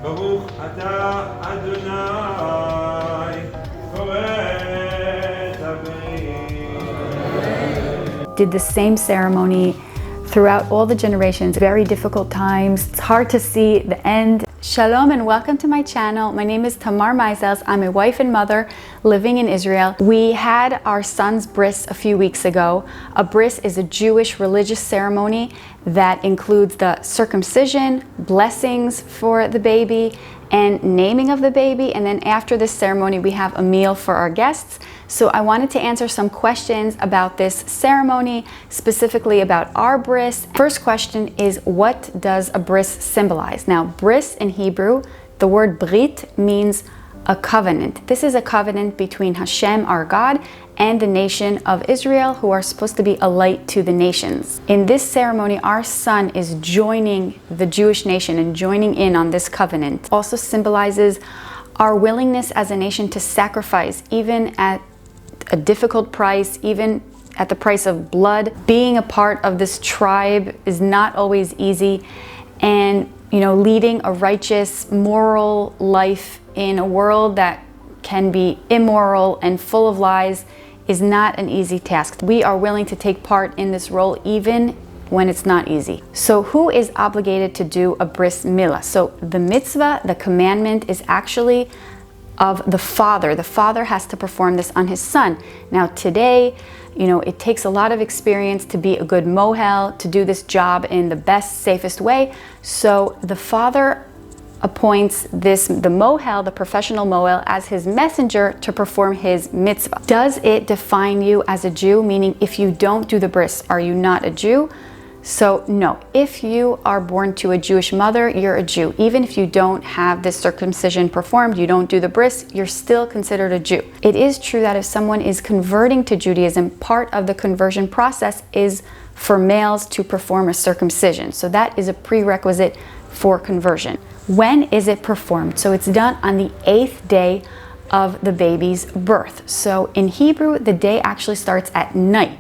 ברוך אתה אדוני כורת הברית. Did the same ceremony throughout all the generations. Very difficult times. It's hard to see the end. Shalom and welcome to my channel. My name is Tamar. I'm a wife and mother living in Israel. We had our son's bris a few weeks ago. A bris is a Jewish religious ceremony that includes the circumcision, blessings for the baby, and naming of the baby. And then after this ceremony, we have a meal for our guests. So I wanted to answer some questions about this ceremony, specifically about our bris. First question is, what does a bris symbolize? Now, bris in Hebrew, the word brit means a covenant. This is a covenant between Hashem, our God, and the nation of Israel, who are supposed to be a light to the nations. In this ceremony, our son is joining the Jewish nation and joining in on this covenant. Also symbolizes our willingness as a nation to sacrifice, even at a difficult price, even at the price of blood. Being a part of this tribe is not always easy, and leading a righteous, moral life in a world that can be immoral and full of lies is not an easy task. We are willing to take part in this role even when it's not easy. So who is obligated to do a bris mila? So the mitzvah, the commandment, is actually of the father. The father has to perform this on his son. Now today, it takes a lot of experience to be a good mohel, to do this job in the best, safest way. So the father appoints the mohel, the professional mohel, as his messenger to perform his mitzvah. Does it define you as a Jew? Meaning, if you don't do the bris, are you not a Jew? So no, if you are born to a Jewish mother, you're a Jew. Even if you don't have this circumcision performed, you don't do the bris, you're still considered a Jew. It is true that if someone is converting to Judaism, part of the conversion process is for males to perform a circumcision. So that is a prerequisite for conversion. When is it performed? So it's done on the 8th day of the baby's birth. So in Hebrew, the day actually starts at night,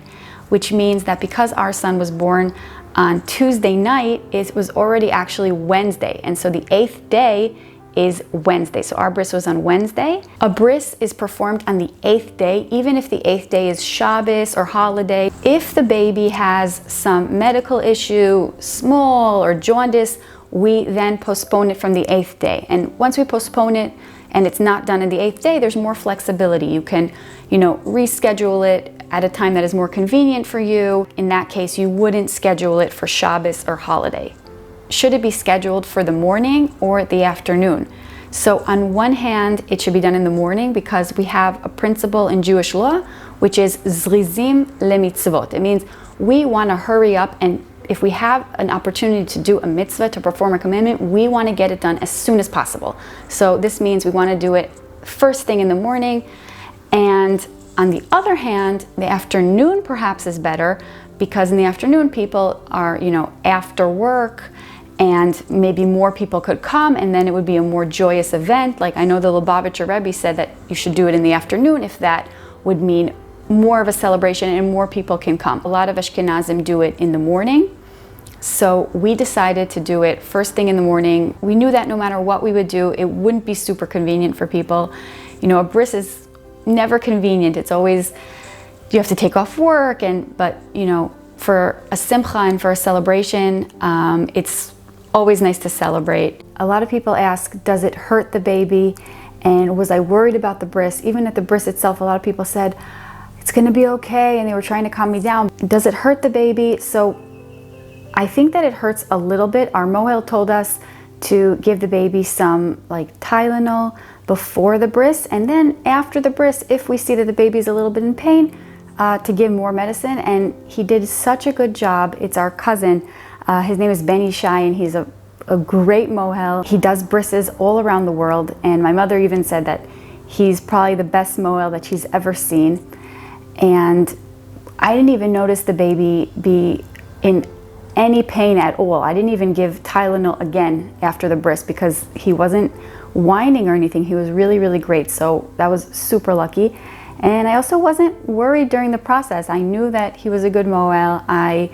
which means that because our son was born on Tuesday night, it was already actually Wednesday. And so the 8th day is Wednesday. So our bris was on Wednesday. A bris is performed on the 8th day, even if the 8th day is Shabbos or holiday. If the baby has some medical issue, small or jaundice, we then postpone it from the 8th day. And once we postpone it and it's not done on the 8th day, there's more flexibility. You can, reschedule it at a time that is more convenient for you. In that case, you wouldn't schedule it for Shabbos or holiday. Should it be scheduled for the morning or the afternoon? So on one hand, it should be done in the morning because we have a principle in Jewish law, which is zrizim lemitzvot. It means we want to hurry up, and if we have an opportunity to do a mitzvah, to perform a commandment, we want to get it done as soon as possible. So this means we want to do it first thing in the morning. And on the other hand, the afternoon perhaps is better, because in the afternoon people are, after work, and maybe more people could come, and then it would be a more joyous event. Like I know the Lubavitcher Rebbe said that you should do it in the afternoon if that would mean more of a celebration and more people can come. A lot of Ashkenazim do it in the morning. So we decided to do it first thing in the morning. We knew that no matter what we would do, it wouldn't be super convenient for people. A bris is never convenient. It's always, you have to take off work, but for a simcha and for a celebration, it's always nice to celebrate. A lot of people ask, does it hurt the baby? And was I worried about the bris? Even at the bris itself, a lot of people said, it's gonna be okay, and they were trying to calm me down. Does it hurt the baby? So I think that it hurts a little bit. Our mohel told us to give the baby some Tylenol before the bris, and then after the bris, if we see that the baby's a little bit in pain, to give more medicine. And he did such a good job. It's our cousin. His name is Ben Ishai, and he's a great mohel. He does brises all around the world, and my mother even said that he's probably the best mohel that she's ever seen. And I didn't even notice the baby be in any pain at all. I didn't even give Tylenol again after the bris because he wasn't whining or anything. He was really, really great. So that was super lucky. And I also wasn't worried during the process. I knew that he was a good mohel. I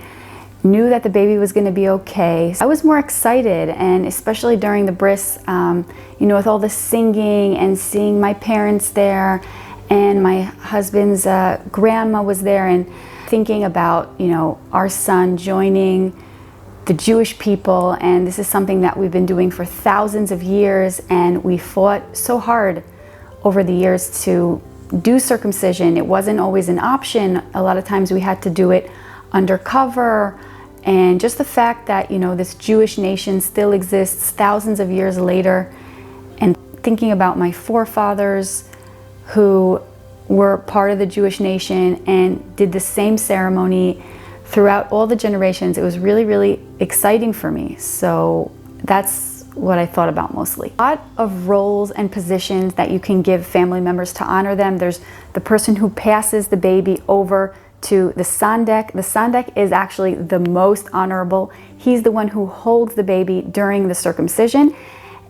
knew that the baby was going to be okay. I was more excited, and especially during the bris, with all the singing and seeing my parents there, and my husband's grandma was there, and thinking about, our son joining the Jewish people. And this is something that we've been doing for thousands of years, and we fought so hard over the years to do circumcision. It wasn't always an option. A lot of times we had to do it undercover. And just the fact that, this Jewish nation still exists thousands of years later, and thinking about my forefathers who were part of the Jewish nation and did the same ceremony throughout all the generations, it was really, really exciting for me. So that's what I thought about mostly. A lot of roles and positions that you can give family members to honor them. There's the person who passes the baby over to the sandek. The sandek is actually the most honorable. He's the one who holds the baby during the circumcision,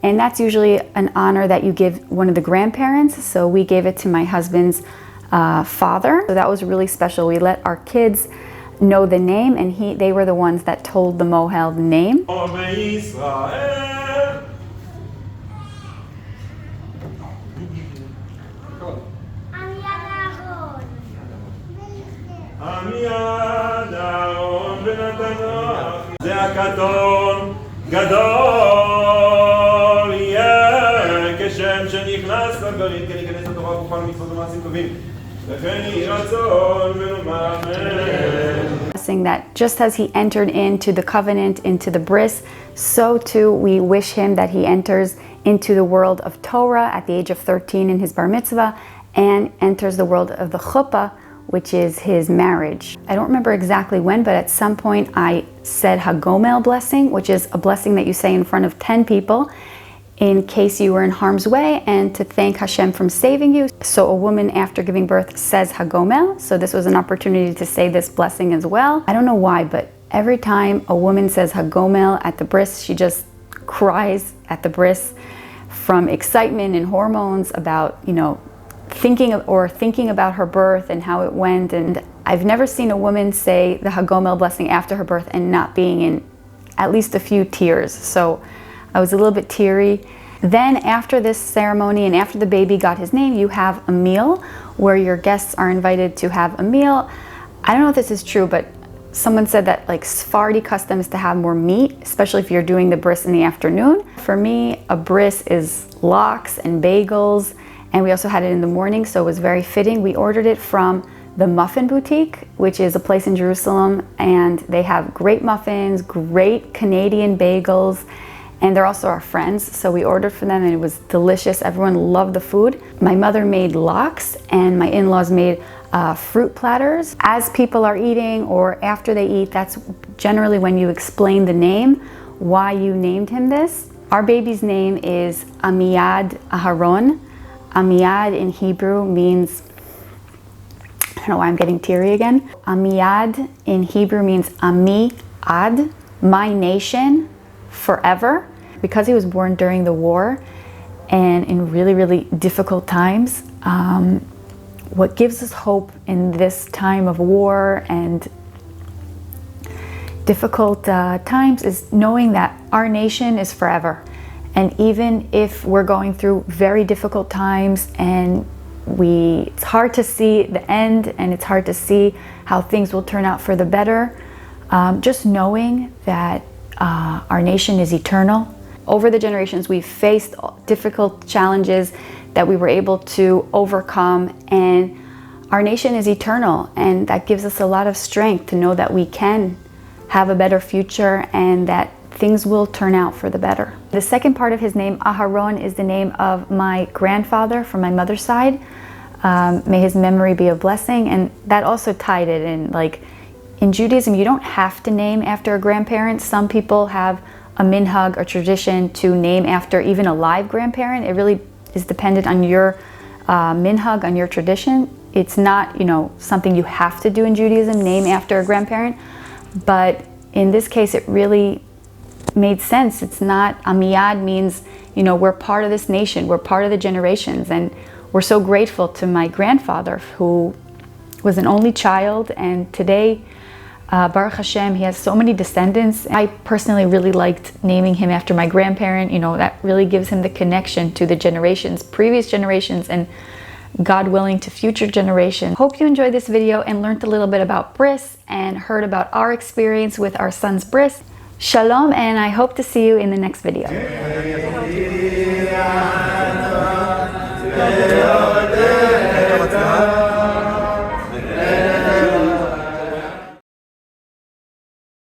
and that's usually an honor that you give one of the grandparents. So we gave it to my husband's father. So that was really special. We let our kids know the name, and they were the ones that told the mohel the name. Saying that just as he entered into the covenant, into the bris, so too we wish him that he enters into the world of Torah at the age of 13 in his bar mitzvah, and enters the world of the chuppah, which is his marriage. I don't remember exactly when, but at some point I said Hagomel blessing, which is a blessing that you say in front of 10 people in case you were in harm's way and to thank Hashem from saving you. So a woman after giving birth says Hagomel. So this was an opportunity to say this blessing as well. I don't know why, but every time a woman says Hagomel at the bris, she just cries at the bris from excitement and hormones about, thinking about her birth and how it went. And I've never seen a woman say the Hagomel blessing after her birth and not being in at least a few tears. So I was a little bit teary. Then after this ceremony and after the baby got his name, you have a meal where your guests are invited to have a meal. I don't know if this is true, but someone said that Sephardi custom is to have more meat, especially if you're doing the bris in the afternoon. For me, a bris is lox and bagels, and we also had it in the morning, so it was very fitting. We ordered it from the Muffin Boutique, which is a place in Jerusalem, and they have great muffins, great Canadian bagels, and they're also our friends, so we ordered from them and it was delicious. Everyone loved the food. My mother made lox and my in-laws made fruit platters. As people are eating or after they eat, that's generally when you explain the name, why you named him this. Our baby's name is Amiad Aharon. Amiad in Hebrew means, I don't know why I'm getting teary again. Amiad in Hebrew means Ami Ad, my nation, forever. Because he was born during the war and in really, really difficult times, what gives us hope in this time of war and difficult times is knowing that our nation is forever. And even if we're going through very difficult times and it's hard to see the end and it's hard to see how things will turn out for the better, just knowing that our nation is eternal. Over the generations, we've faced difficult challenges that we were able to overcome, and our nation is eternal, and that gives us a lot of strength to know that we can have a better future and that things will turn out for the better. The second part of his name, Aharon, is the name of my grandfather from my mother's side. May his memory be a blessing, and that also tied it in. In Judaism, you don't have to name after a grandparent. Some people have a minhag or tradition to name after even a live grandparent. It really is dependent on your minhag, on your tradition. It's not, something you have to do in Judaism, name after a grandparent. But in this case, it really made sense. It's not, Amiyad means, we're part of this nation, we're part of the generations, and we're so grateful to my grandfather who was an only child, and today Baruch Hashem, he has so many descendants. I personally really liked naming him after my grandparent. You know, that really gives him the connection to the generations, previous generations, and God willing to future generations. Hope you enjoyed this video and learned a little bit about bris and heard about our experience with our son's bris. Shalom, and I hope to see you in the next video.